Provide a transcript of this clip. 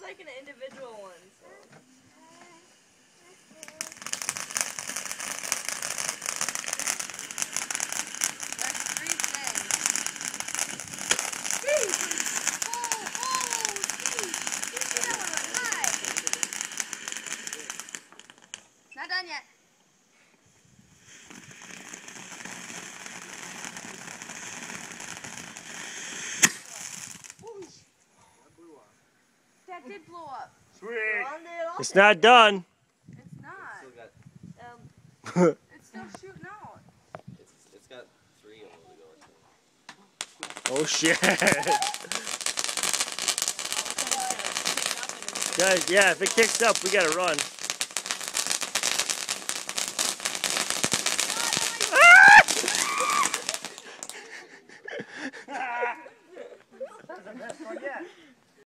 like an individual one. So. That's 3 things. Not done yet. That did blow up. Sweet. It's not done. It's not. Still It's still shooting out. it's got 3 of them to go. Oh shit. Guys, yeah, if it kicks up, we gotta run. That's the best one yet.